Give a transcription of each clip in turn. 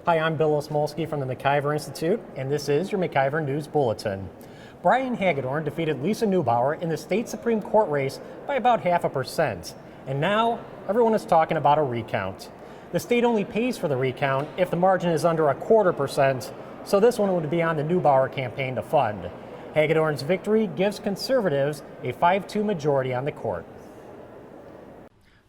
Hi, I'm Bill Osmolsky from the MacIver Institute, and this is your MacIver News Bulletin. Brian Hagedorn defeated Lisa Neubauer in the state Supreme Court race by about 0.5%. And now, everyone is talking about a recount. The state only pays for the recount if the margin is under 0.25%, so this one would be on the Neubauer campaign to fund. Hagedorn's victory gives conservatives a 5-2 majority on the court.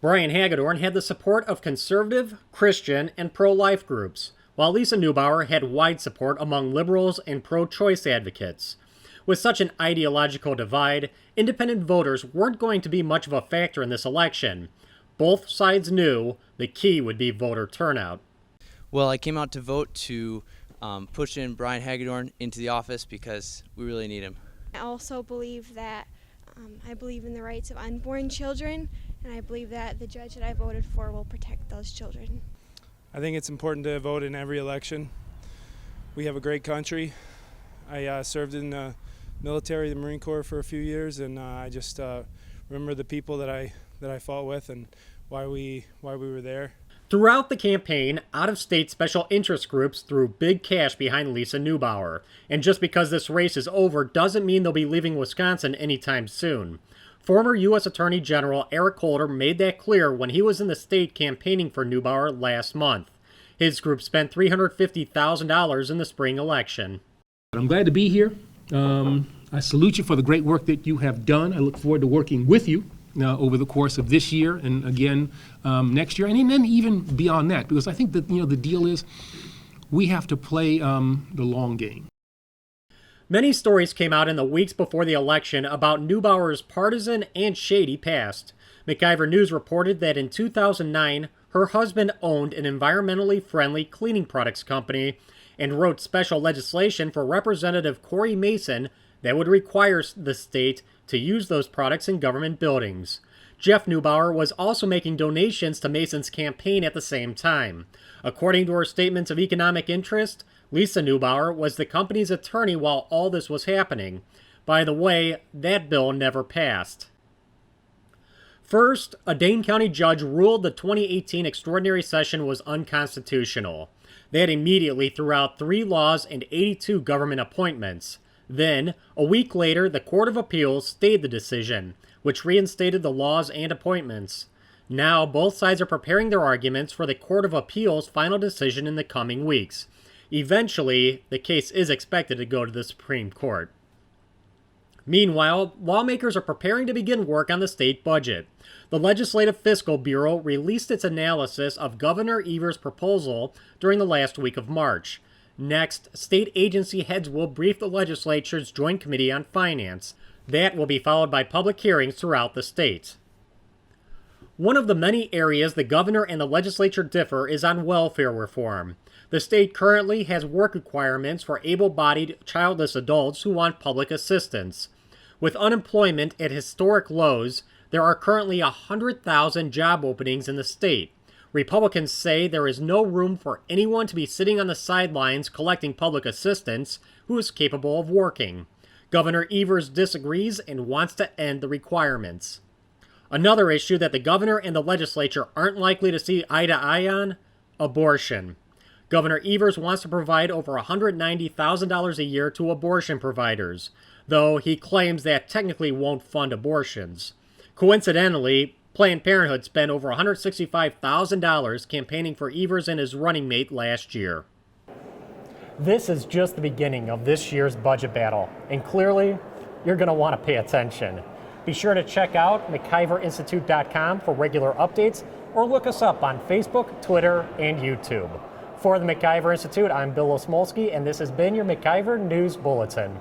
Brian Hagedorn had the support of conservative, Christian, and pro-life groups, while Lisa Neubauer had wide support among liberals and pro-choice advocates. With such an ideological divide, independent voters weren't going to be much of a factor in this election. Both sides knew the key would be voter turnout. Well, I came out to vote to push in Brian Hagedorn into the office because we really need him. I also believe that I believe in the rights of unborn children, and I believe that the judge that I voted for will protect those children. I think it's important to vote in every election. We have a great country. I served in the military, the Marine Corps, for a few years, and I just remember the people that I fought with and why we were there. Throughout the campaign, out-of-state special interest groups threw big cash behind Lisa Neubauer. And just because this race is over doesn't mean they'll be leaving Wisconsin anytime soon. Former U.S. Attorney General Eric Holder made that clear when he was in the state campaigning for Neubauer last month. His group spent $350,000 in the spring election. I'm glad to be here. I salute you for the great work that you have done. I look forward to working with you over the course of this year and again next year, and then even beyond that, because I think that the deal is we have to play the long game. Many stories came out in the weeks before the election about Neubauer's partisan and shady past. MacIver News reported that in 2009, her husband owned an environmentally friendly cleaning products company and wrote special legislation for Representative Corey Mason that would require the state to use those products in government buildings. Jeff Neubauer was also making donations to Mason's campaign at the same time. According to her statements of economic interest, Lisa Neubauer was the company's attorney while all this was happening. By the way, that bill never passed. First, a Dane County judge ruled the 2018 extraordinary session was unconstitutional. That immediately threw out 3 laws and 82 government appointments. Then, a week later, the Court of Appeals stayed the decision, which reinstated the laws and appointments. Now, both sides are preparing their arguments for the Court of Appeals' final decision in the coming weeks. Eventually, the case is expected to go to the Supreme Court. Meanwhile, lawmakers are preparing to begin work on the state budget. The Legislative Fiscal Bureau released its analysis of Governor Evers' proposal during the last week of March. Next, state agency heads will brief the legislature's Joint Committee on Finance. That will be followed by public hearings throughout the state. One of the many areas the governor and the legislature differ is on welfare reform. The state currently has work requirements for able-bodied, childless adults who want public assistance. With unemployment at historic lows, there are currently 100,000 job openings in the state. Republicans say there is no room for anyone to be sitting on the sidelines collecting public assistance who is capable of working. Governor Evers disagrees and wants to end the requirements. Another issue that the governor and the legislature aren't likely to see eye to eye on: abortion. Governor Evers wants to provide over $190,000 a year to abortion providers, though he claims that technically won't fund abortions. Coincidentally, Planned Parenthood spent over $165,000 campaigning for Evers and his running mate last year. This is just the beginning of this year's budget battle, and clearly, you're going to want to pay attention. Be sure to check out MacIverInstitute.com for regular updates, or look us up on Facebook, Twitter, and YouTube. For the MacIver Institute, I'm Bill Osmolsky, and this has been your MacIver News Bulletin.